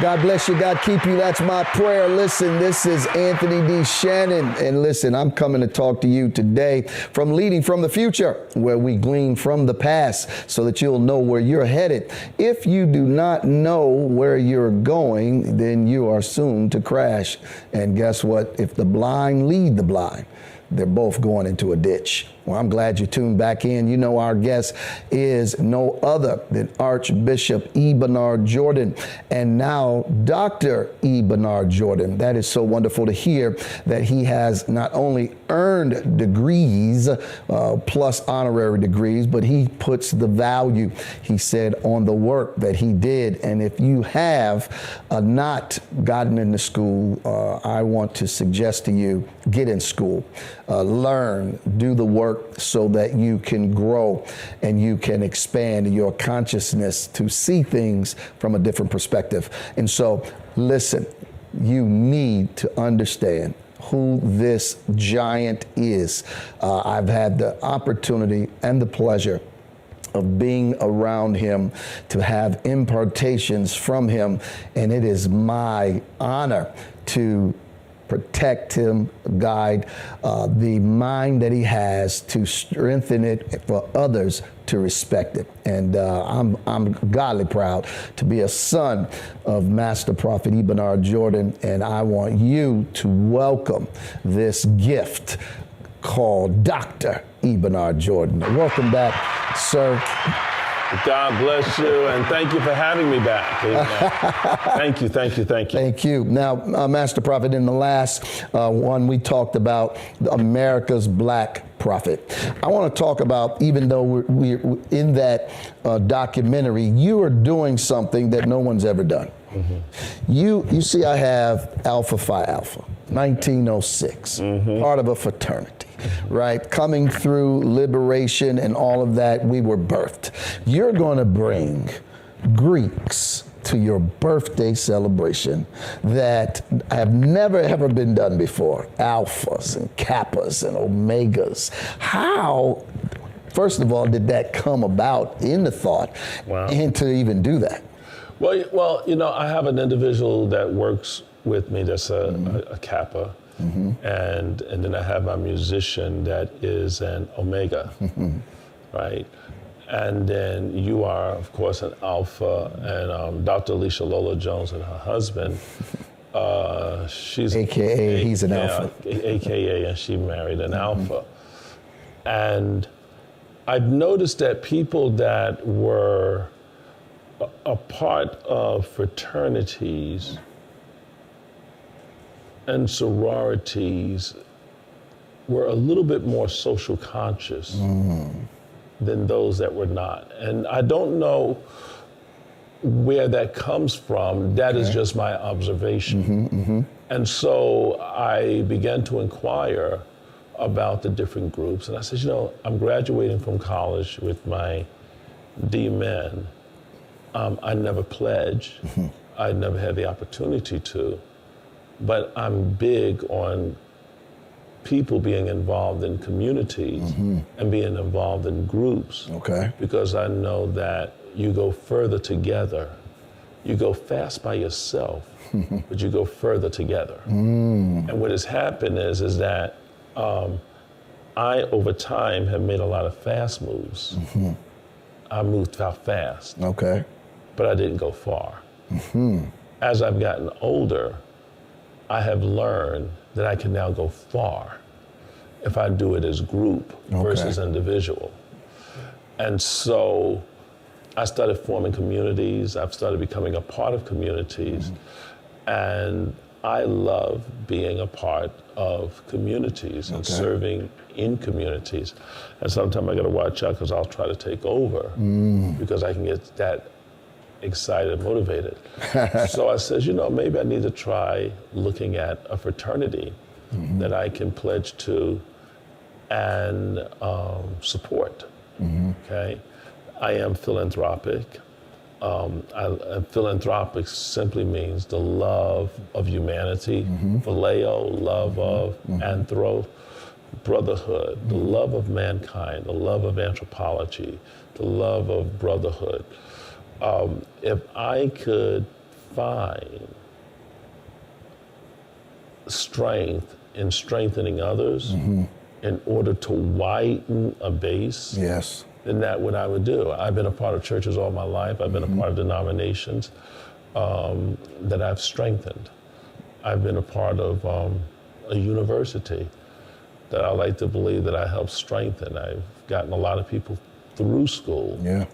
God bless you. God keep you. That's my prayer. Listen, this is Anthony D. Shannon. And listen, I'm coming to talk to you today from Leading from the Future, where we glean from the past so that you'll know where you're headed. If you do not know where you're going, then you are soon to crash. And guess what? If the blind lead the blind, they're both going into a ditch. Well, I'm glad you tuned back in. You know, our guest is no other than Archbishop E. Bernard Jordan, and now Dr. E. Bernard Jordan. That is so wonderful to hear that he has not only earned degrees, plus honorary degrees, but he puts the value, he said, on the work that he did. And if you have not gotten into school, I want to suggest to you, get in school, learn, do the work, so that you can grow and you can expand your consciousness to see things from a different perspective. And so, listen, you need to understand who this giant is. I've had the opportunity and the pleasure of being around him, to have impartations from him, and it is my honor to protect him, guide the mind that he has, to strengthen it for others to respect it. And I'm godly proud to be a son of Master Prophet E. Bernard Jordan, and I want you to welcome this gift called Dr. E. Bernard Jordan. Welcome back, sir. God bless you, and thank you for having me back. Thank you, thank you, thank you. Thank you. Now, Master Prophet, in the last one, we talked about America's Black Prophet. I want to talk about, even though we're in that documentary, you are doing something that no one's ever done. Mm-hmm. You see, I have Alpha Phi Alpha, 1906, part of a fraternity. Right? Coming through liberation and all of that, we were birthed. You're going to bring Greeks to your birthday celebration that have never ever been done before. Alphas and Kappas and Omegas. How, first of all, did that come about in the thought, and to even do that? Well, you know, I have an individual that works with me that's a Kappa. And then I have my musician that is an Omega, right? And then you are, of course, an Alpha, and Dr. Alicia Lola Jones and her husband, she's AKA he's an Alpha. AKA, and she married an Alpha. And I've noticed that people that were a part of fraternities and sororities were a little bit more social conscious than those that were not. And I don't know where that comes from. That is just my observation. And so I began to inquire about the different groups. And I said, you know, I'm graduating from college with my D-men. I never pledged. I never had the opportunity to. But I'm big on people being involved in communities and being involved in groups. Because I know that you go further together. You go fast by yourself, but you go further together. And what has happened is that I, over time, have made a lot of fast moves. I moved out fast, but I didn't go far. As I've gotten older, I have learned that I can now go far if I do it as group versus individual. And so I started forming communities. I've started becoming a part of communities. And I love being a part of communities and serving in communities. And sometimes I gotta watch out because I'll try to take over because I can get that excited and motivated. So I said, you know, maybe I need to try looking at a fraternity that I can pledge to and support. Okay, I am philanthropic. Philanthropic simply means the love of humanity, phileo, love of, anthro, brotherhood, the love of mankind, the love of anthropology, the love of brotherhood. If I could find strength in strengthening others in order to widen a base, Yes. then that's what I would do. I've been a part of churches all my life. I've been a part of denominations that I've strengthened. I've been a part of a university that I like to believe that I helped strengthen. I've gotten a lot of people through school, Yeah.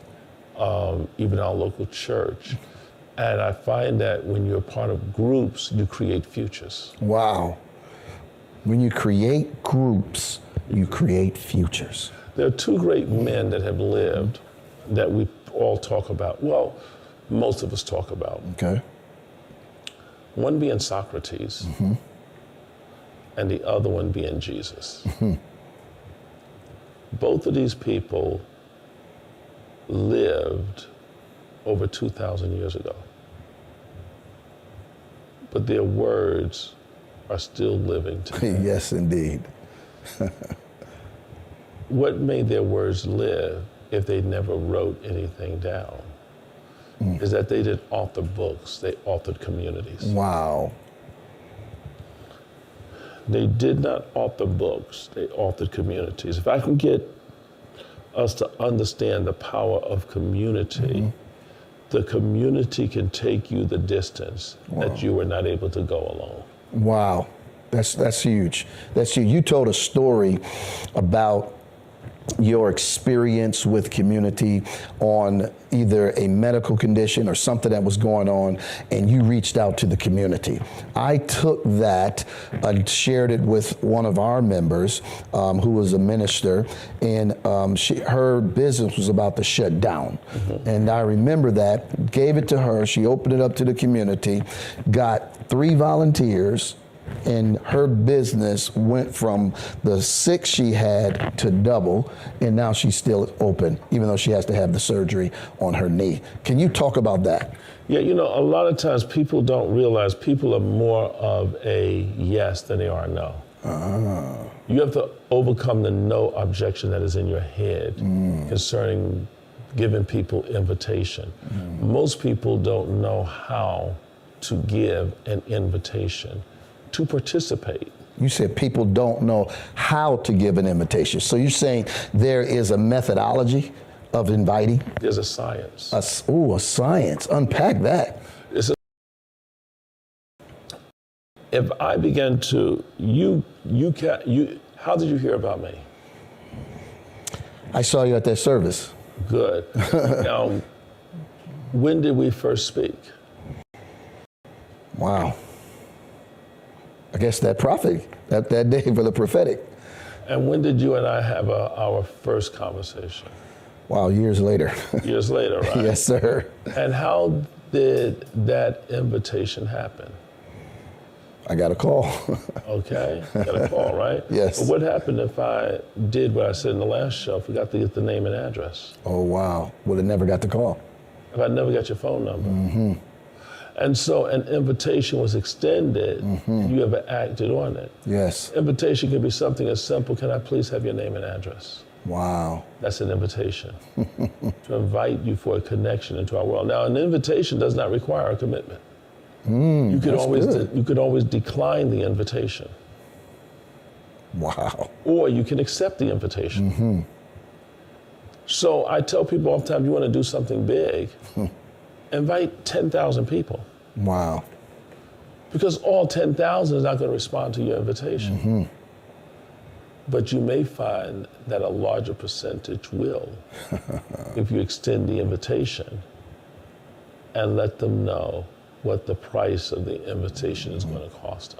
even our local church. And I find that when you're part of groups, you create futures. Wow. When you create groups, you create futures. There are two great men that have lived that we all talk about. Well, most of us talk about. Okay. One being Socrates, and the other one being Jesus. Both of these people lived over 2,000 years ago. But their words are still living today. Yes, indeed. What made their words live if they never wrote anything down? Is that they didn't author books, they authored communities. Wow. They did not author books, they authored communities. If I can get us to understand the power of community, the community can take you the distance that you were not able to go alone. Wow. That's huge. That's huge. You told a story about your experience with community on either a medical condition or something that was going on, and you reached out to the community. I took that and shared it with one of our members who was a minister, and her business was about to shut down. And I remember that, gave it to her, she opened it up to the community, got 3 volunteers, and her business went from the 6 she had to double, and now she's still open, even though she has to have the surgery on her knee. Can you talk about that? Yeah, you know, a lot of times people don't realize people are more of a yes than they are a no. You have to overcome the no objection that is in your head concerning giving people invitation. Most people don't know how to give an invitation to participate. You said people don't know how to give an invitation. So you're saying there is a methodology of inviting? There's a science. A science. Unpack that. If I began to, how did you hear about me? I saw you at that service. Good. Now, when did we first speak? Wow. I guess that prophet, that day for the prophetic. And when did you and I have our first conversation? Wow, years later. Years later, right? Yes, sir. And how did that invitation happen? I got a call. Okay, got a call, right? Yes. But what happened if I did what I said in the last show, forgot to get the name and address? Oh, wow. Would have never got the call. If I never got your phone number? And so an invitation was extended, you ever acted on it. Yes. Invitation could be something as simple, can I please have your name and address? Wow. That's an invitation to invite you for a connection into our world. Now, an invitation does not require a commitment. You could always decline the invitation. Wow. Or you can accept the invitation. So I tell people all the time, you want to do something big, invite 10,000 people. Wow. Because all 10,000 is not going to respond to your invitation. But you may find that a larger percentage will if you extend the invitation and let them know what the price of the invitation is going to cost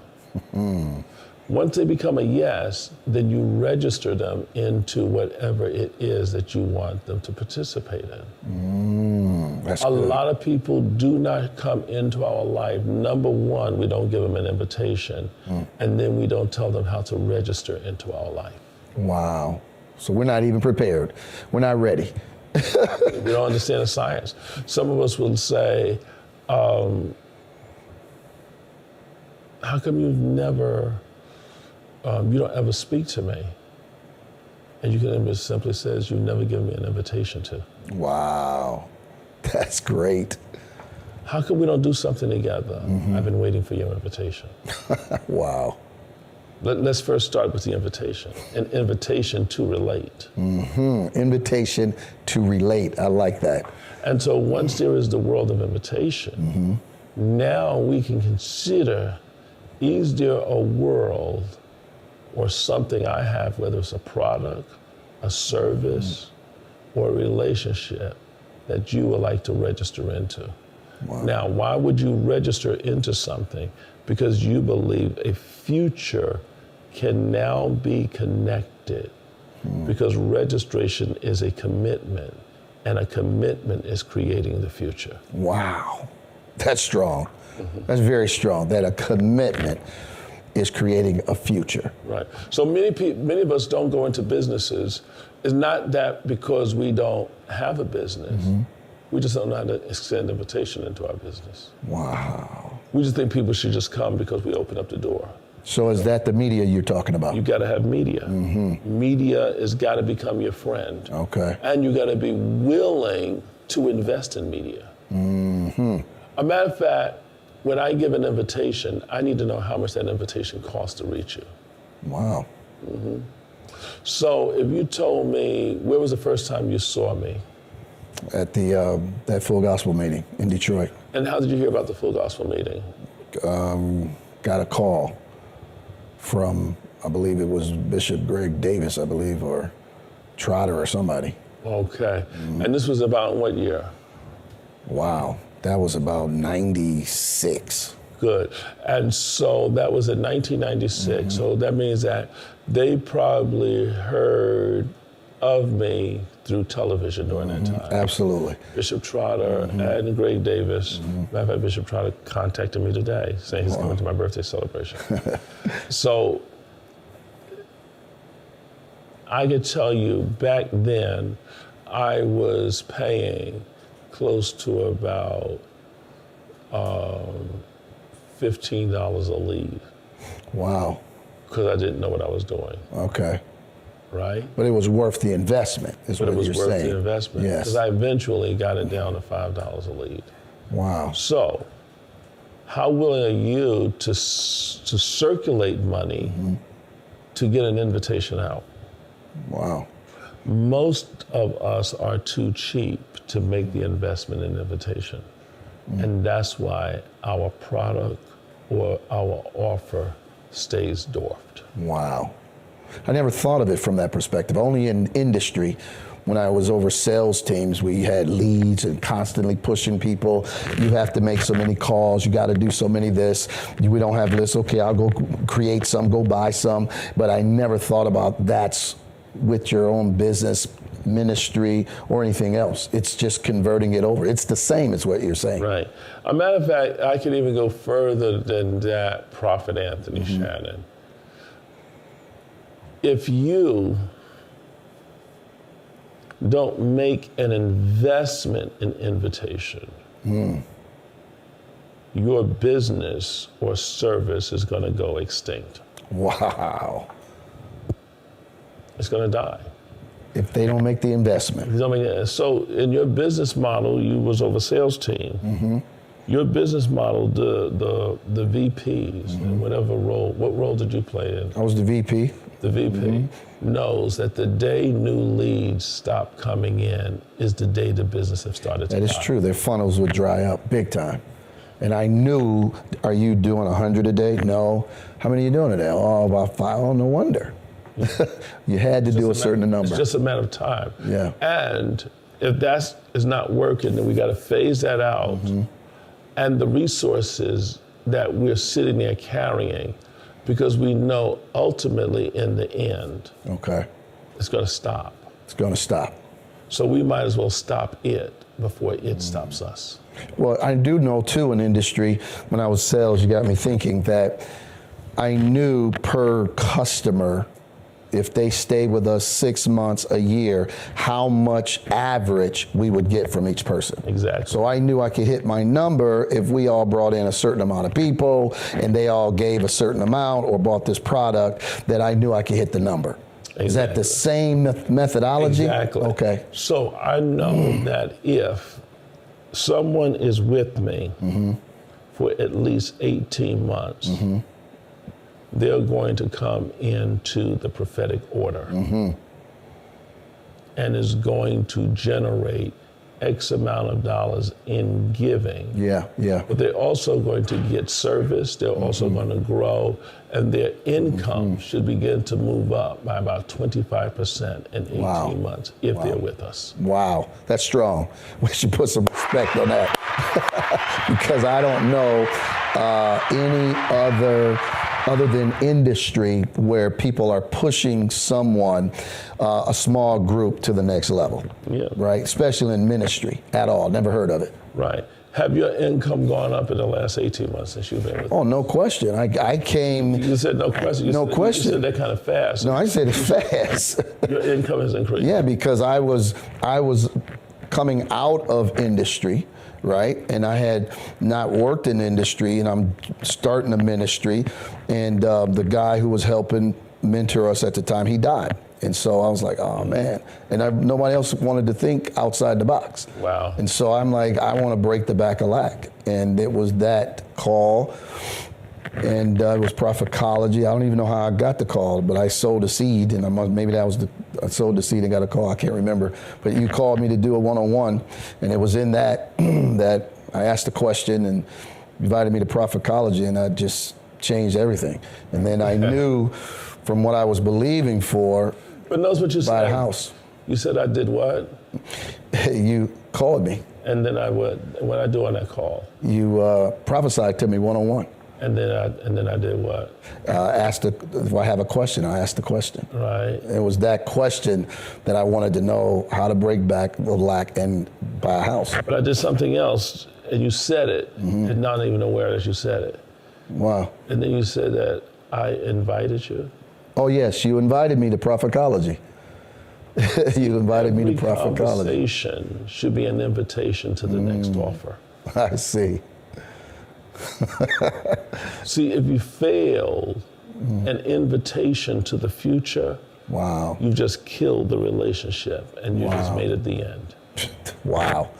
them. Once they become a yes, then you register them into whatever it is that you want them to participate in. That's A good. lot of people do not come into our life. Number one, we don't give them an invitation, and then we don't tell them how to register into our life. Wow. So we're not even prepared. We're not ready. We don't understand the science. Some of us will say, how come you've never you don't ever speak to me. And you can simply says, you never give me an invitation to. Wow. That's great. How come we don't do something together? I've been waiting for your invitation. Wow. Let's first start with the invitation. An invitation to relate. Invitation to relate. I like that. And so once there is the world of invitation, now we can consider, is there a world or something I have, whether it's a product, a service, or a relationship that you would like to register into? Wow. Now, why would you register into something? Because you believe a future can now be connected. Because registration is a commitment, and a commitment is creating the future. Wow. That's strong. That's very strong, that a commitment is creating a future. Right. So many of us don't go into businesses. It's not that because we don't have a business. We just don't know how to extend invitation into our business. Wow. We just think people should just come because we open up the door. So is that the media you're talking about? You got to have media. Media has got to become your friend. Okay. And you got to be willing to invest in media. A matter of fact, when I give an invitation, I need to know how much that invitation costs to reach you. Wow. So if you told me, where was the first time you saw me? At the that Full Gospel meeting in Detroit. And how did you hear about the Full Gospel meeting? Got a call from, I believe it was Bishop Greg Davis, I believe, or Trotter or somebody. Okay. And this was about what year? Wow. That was about 96. Good. And so that was in 1996. So that means that they probably heard of me through television during that time. Absolutely. Bishop Trotter and Greg Davis. Matter of fact, Bishop Trotter contacted me today saying he's coming to my birthday celebration. So I could tell you back then, I was paying close to about $15 a lead. Wow. Because I didn't know what I was doing. Okay. Right? But it was worth the investment, is But what it was you're worth saying. the investment. Yes. Because I eventually got it down to $5 a lead. Wow. So, how willing are you to circulate money to get an invitation out? Wow. Most of us are too cheap to make the investment in invitation. And that's why our product or our offer stays dwarfed. Wow. I never thought of it from that perspective. Only in industry, when I was over sales teams, we had leads and constantly pushing people. You have to make so many calls. You got to do so many this. We don't have lists. Okay, I'll go create some, go buy some. But I never thought about that's with your own business, ministry, or anything else. It's just converting it over. It's the same as what you're saying. Right. A matter of fact, I could even go further than that, Prophet Anthony Shannon. If you don't make an investment in invitation, your business or service is going to go extinct. Wow. It's going to die. If they don't make the investment. You know what I mean? So in your business model, you was over sales team. Your business model, the VPs, and whatever role, what role did you play in? I was the VP. The VP knows that the day new leads stop coming in is the day the business have started to That is die. true. Their funnels would dry up big time. And I knew, are you doing 100 a day? No. How many are you doing a day? Oh, about 5. Oh, no wonder. You had to do a certain number. It's just a matter of time. Yeah. And if that is not working, then we got to phase that out. And the resources that we're sitting there carrying, because we know ultimately in the end, Okay. it's going to stop. It's going to stop. So we might as well stop it before it stops us. Well, I do know too in industry, when I was sales, you got me thinking that I knew per customer if they stay with us 6 months, a year, how much average we would get from each person. Exactly. So I knew I could hit my number if we all brought in a certain amount of people and they all gave a certain amount or bought this product, that I knew I could hit the number. Exactly. Is that the same methodology? Exactly. Okay. So I know that if someone is with me for at least 18 months, they're going to come into the prophetic order and is going to generate X amount of dollars in giving. Yeah. But they're also going to get service, they're also going to grow, and their income should begin to move up by about 25% in 18 months if they're with us. Wow, that's strong. We should put some respect on that. Because I don't know any other than industry where people are pushing someone, a small group, to the next level. Yeah. Right? Especially in ministry at all. Never heard of it. Right. Have your income gone up in the last 18 months since you've been with me? Oh, no question. I came. You said no question. No question. You said that kind of fast. No, I said it fast. Your income has increased. Yeah, because I was coming out of industry, right? And I had not worked in industry, and I'm starting a ministry. And the guy who was helping mentor us at the time, he died. And so I was like, oh man. And nobody else wanted to think outside the box. Wow. And so I'm like, I want to break the back of lack. And it was that call. And it was Prophetology. I don't even know how I got the call, but I sowed a seed, and maybe that was I sowed the seed and got a call. I can't remember. But you called me to do a one-on-one, and it was in that that I asked a question and invited me to Prophetology, and I just changed everything. And then I knew from what I was believing for. But knows what you said. Buy a house. You said I did what? You called me. And then I would. What I do on that call? You prophesied to me one-on-one. And then I did what? If I have a question, I asked the question. Right. It was that question that I wanted to know how to break back the lack and buy a house. But I did something else, and you said it, and not even aware that you said it. Wow. And then you said that I invited you. Oh yes, you invited me to Prophetology. You invited me to Prophetology. Conversation should be an invitation to the next offer. I see. See, if you fail an invitation to the future, wow, you just killed the relationship and you just made it the end. Wow.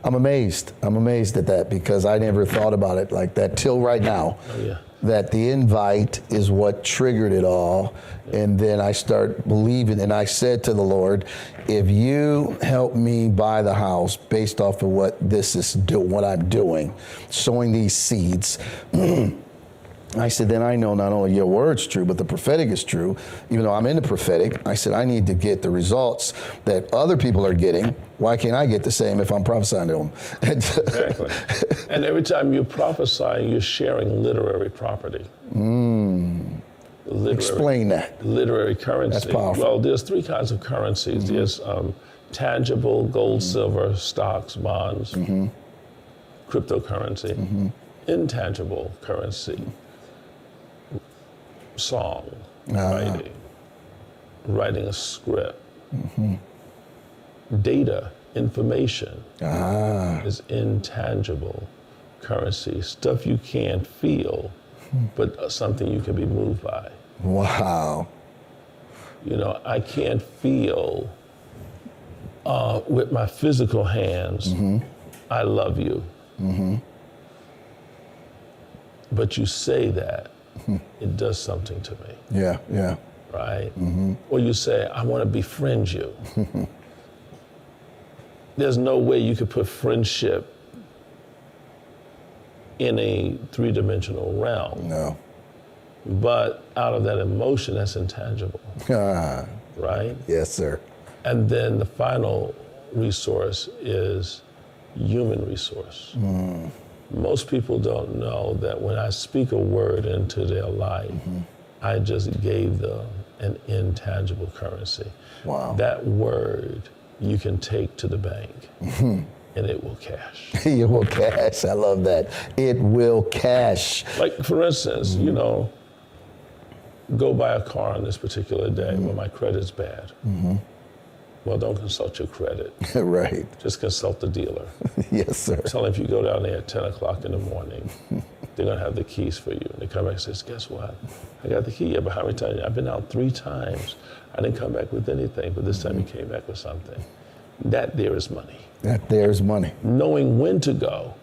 I'm amazed. I'm amazed at that because I never thought about it like that till right now. Oh, yeah. That the invite is what triggered it all. And then I start believing, and I said to the Lord, if you help me buy the house based off of what what I'm doing, sowing these seeds, I said, then I know not only your word's true, but the prophetic is true. Even though I'm in the prophetic, I said, I need to get the results that other people are getting. Why can't I get the same if I'm prophesying to them? Exactly. And every time you're prophesying, you're sharing literary property. Explain that. Literary currency. That's powerful. Well, there's three kinds of currencies. There's tangible, gold, silver, stocks, bonds, cryptocurrency. Intangible currency. Song, writing a script, data, information is intangible currency, stuff you can't feel, but something you can be moved by. Wow. You know, I can't feel with my physical hands, I love you. But you say that, it does something to me. Yeah. Right? Or you say, I want to befriend you. There's no way you could put friendship in a three-dimensional realm. No. But out of that emotion, that's intangible. Right? Yes, sir. And then the final resource is human resource. Most people don't know that when I speak a word into their life, I just gave them an intangible currency. Wow. That word you can take to the bank and it will cash. It will cash. I love that. It will cash. Like, for instance, you know, go buy a car on this particular day. Well, my credit's bad. Well, don't consult your credit. Right. Just consult the dealer. Yes, sir. Tell them if you go down there at 10 o'clock in the morning, they're going to have the keys for you. And they come back and says, guess what? I got the key. Yeah, but how many times? I've been out 3 times. I didn't come back with anything, but this time you came back with something. That there is money. That there's money. Knowing when to go.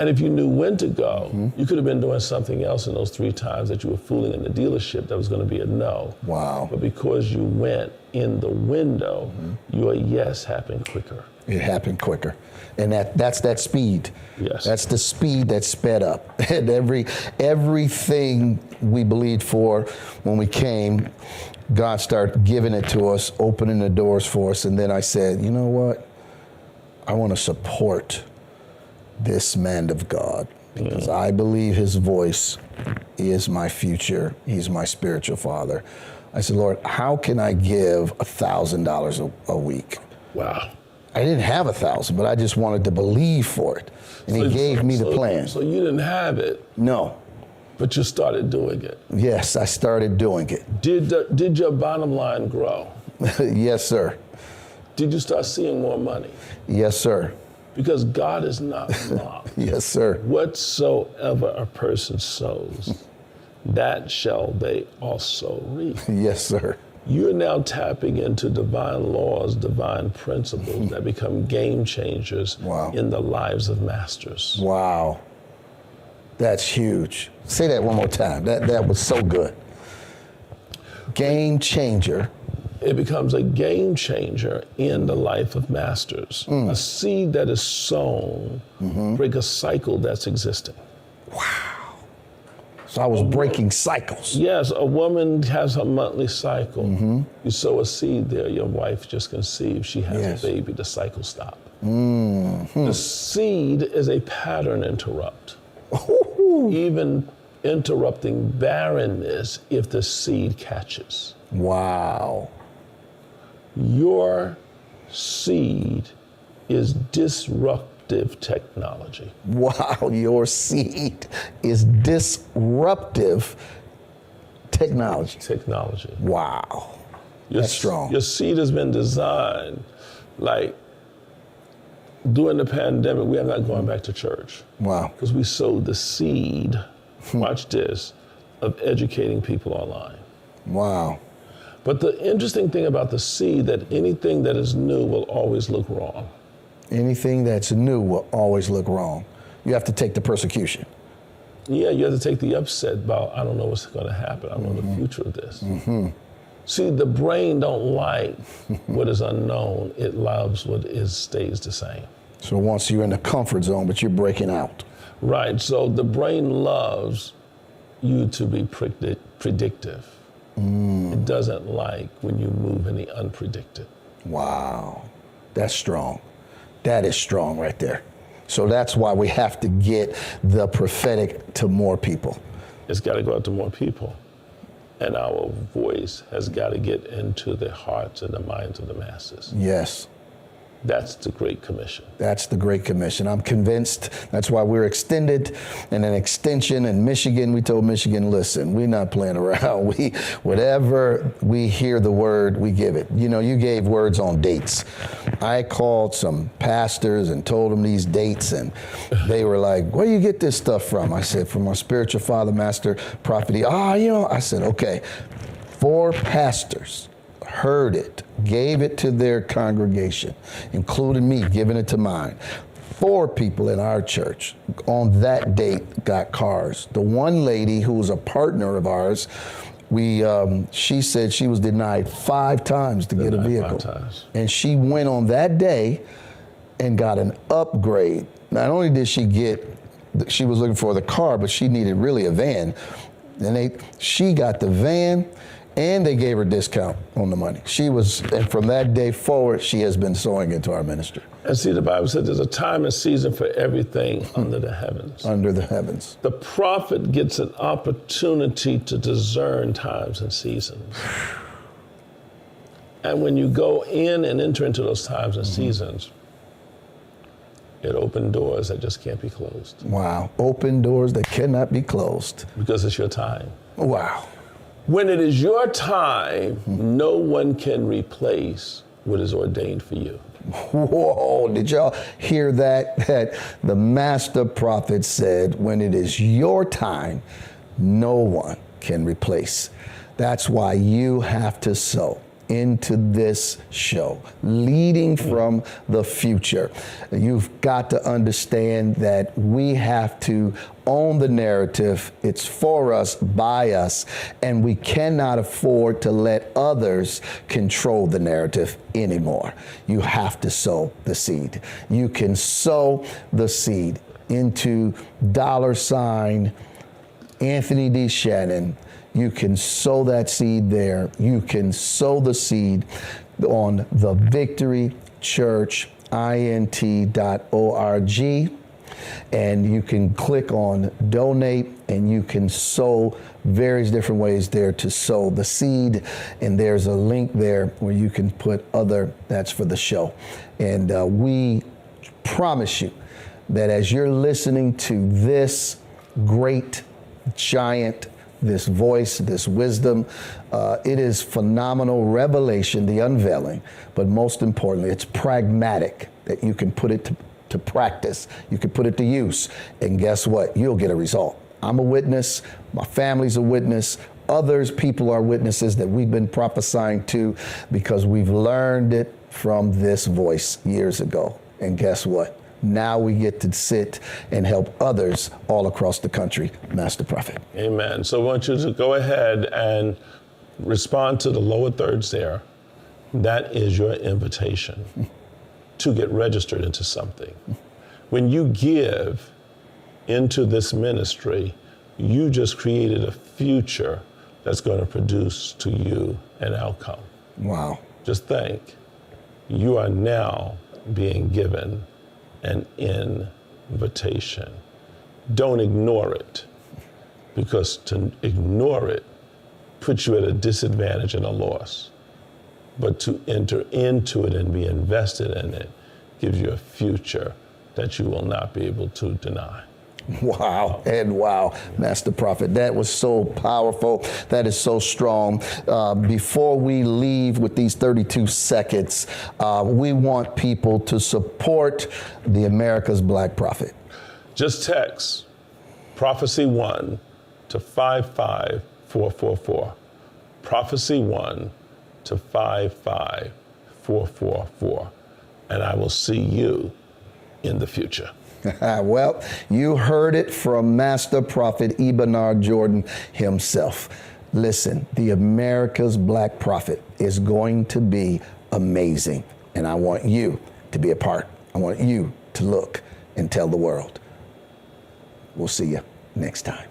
And if you knew when to go, you could have been doing something else in those 3 times that you were fooling in the dealership that was going to be a no. Wow. But because you went in the window, your yes happened quicker. It happened quicker. And that's that speed. Yes. That's the speed that sped up. And everything we believed for when we came, God started giving it to us, opening the doors for us. And then I said, you know what? I want to support this man of God because I believe his voice is my future. He's my spiritual father. I said, Lord, how can I give $1,000 a week? Wow. I didn't have 1,000, but I just wanted to believe for it. And he gave me the plan. So you didn't have it, No. but you started doing it. Yes, I started doing it. Did your bottom line grow? Yes, sir. Did you start seeing more money? Yes, sir. Because God is not mocked. Yes, sir. Whatsoever a person sows, that shall they also reap. Yes, sir. You're now tapping into divine laws, divine principles that become game changers Wow. in the lives of masters. Wow. That's huge. Say that one more time. That was so good. Game changer. It becomes a game changer in the life of masters. A seed that is sown break a cycle that's existing. So I was breaking cycles. Yes, a woman has a monthly cycle. You sow a seed there, your wife just conceived, she has Yes. a baby, the cycle stops. The seed is a pattern interrupt. Even interrupting barrenness if the seed catches. Wow. Your seed is disruptive technology. Wow, your seed is disruptive technology. Technology. Wow. Your, That's strong. Your seed has been designed, like during the pandemic, we are not going back to church. Wow. Because we sowed the seed, watch this, of educating people online. Wow. But the interesting thing about the seed, that anything that is new will always look wrong. Anything that's new will always look wrong. You have to take the persecution. Yeah, you have to take the upset about, I don't know what's going to happen. I don't know the future of this. See, the brain don't like what is unknown. It loves what stays the same. So once you're in the comfort zone, but you're breaking out. Right, so the brain loves you to be predictive. It doesn't like when you move in the unpredicted. Wow. That's strong. That is strong right there. So that's why we have to get the prophetic to more people. It's got to go out to more people. And our voice has got to get into the hearts and the minds of the masses. Yes. That's the Great Commission. That's the Great Commission. I'm convinced that's why we're extended and an extension in Michigan. We told Michigan, listen, we're not playing around. Whatever we hear the word, we give it. You know, you gave words on dates. I called some pastors and told them these dates, and they were like, where do you get this stuff from? I said, from our spiritual father, master, prophet. I said, okay, 4 pastors heard it, gave it to their congregation, including me, giving it to mine. 4 people in our church on that date got cars. The one lady who was a partner of ours, she said she was denied 5 times to get a vehicle. 5 times. And she went on that day and got an upgrade. Not only did she was looking for the car, but she needed really a van. And she got the van, and they gave her discount on the money. And from that day forward, she has been sowing into our ministry. And see, the Bible said there's a time and season for everything under the heavens. Under the heavens. The prophet gets an opportunity to discern times and seasons. And when you go in and enter into those times and seasons, it opens doors that just can't be closed. Wow. Open doors that cannot be closed. Because it's your time. Wow. When it is your time, no one can replace what is ordained for you. Whoa, did y'all hear that? That the master prophet said, when it is your time, no one can replace. That's why you have to sow into this show, leading from the future. You've got to understand that we have to own the narrative. It's for us, by us, and we cannot afford to let others control the narrative anymore. You have to sow the seed. You can sow the seed into $ Anthony D. Shannon. You can sow that seed there. You can sow the seed on the Victory Church int.org, and you can click on donate, and you can sow various different ways there to sow the seed. And there's a link there where you can put other, that's for the show. And we promise you that as you're listening to this great giant, this voice, this wisdom, it is phenomenal revelation, the unveiling, but most importantly, it's pragmatic, that you can put it to practice, you can put it to use, and guess what? You'll get a result. I'm a witness, my family's a witness, others, people are witnesses that we've been prophesying to because we've learned it from this voice years ago. And guess what? Now we get to sit and help others all across the country, Master Prophet. Amen. So I want you to go ahead and respond to the lower thirds there. That is your invitation to get registered into something. When you give into this ministry, you just created a future that's going to produce to you an outcome. Wow. Just think, you are now being given an invitation. Don't ignore it, because to ignore it puts you at a disadvantage and a loss. But to enter into it and be invested in it gives you a future that you will not be able to deny. Wow, and wow, Master Prophet, that was so powerful. That is so strong. Before we leave with these 32 seconds, we want people to support the America's Black Prophet. Just text Prophecy 1 to 55444. Prophecy 1 to 55444. And I will see you in the future. Well, you heard it from Master Prophet E. Bernard Jordan himself. Listen, the America's Black Prophet is going to be amazing. And I want you to be a part. I want you to look and tell the world. We'll see you next time.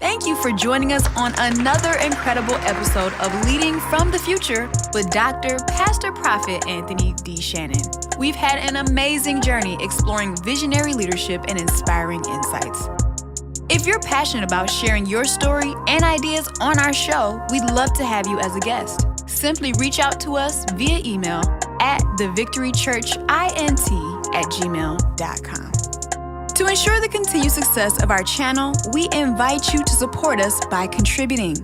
Thank you for joining us on another incredible episode of Leading from the Future with Dr. Pastor Prophet Anthony D. Shannon. We've had an amazing journey exploring visionary leadership and inspiring insights. If you're passionate about sharing your story and ideas on our show, we'd love to have you as a guest. Simply reach out to us via email at thevictorychurchint@gmail.com. To ensure the continued success of our channel, we invite you to support us by contributing.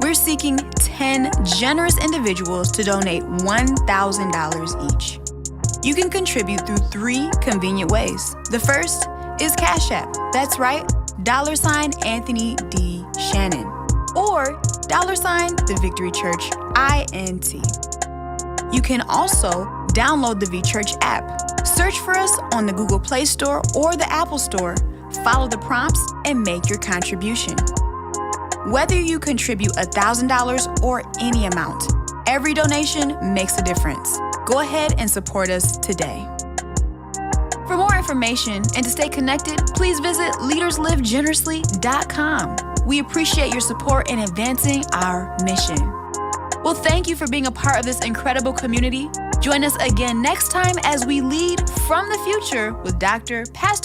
We're seeking 10 generous individuals to donate $1,000 each. You can contribute through 3 convenient ways. The first is Cash App. That's right, $ Anthony D. Shannon. Or $ The Victory Church INT. You can also download the VChurch app. Search for us on the Google Play Store or the Apple Store. Follow the prompts and make your contribution. Whether you contribute $1,000 or any amount, every donation makes a difference. Go ahead and support us today. For more information and to stay connected, please visit leaderslivegenerously.com. We appreciate your support in advancing our mission. Well, thank you for being a part of this incredible community. Join us again next time as we lead from the future with Dr. Pastor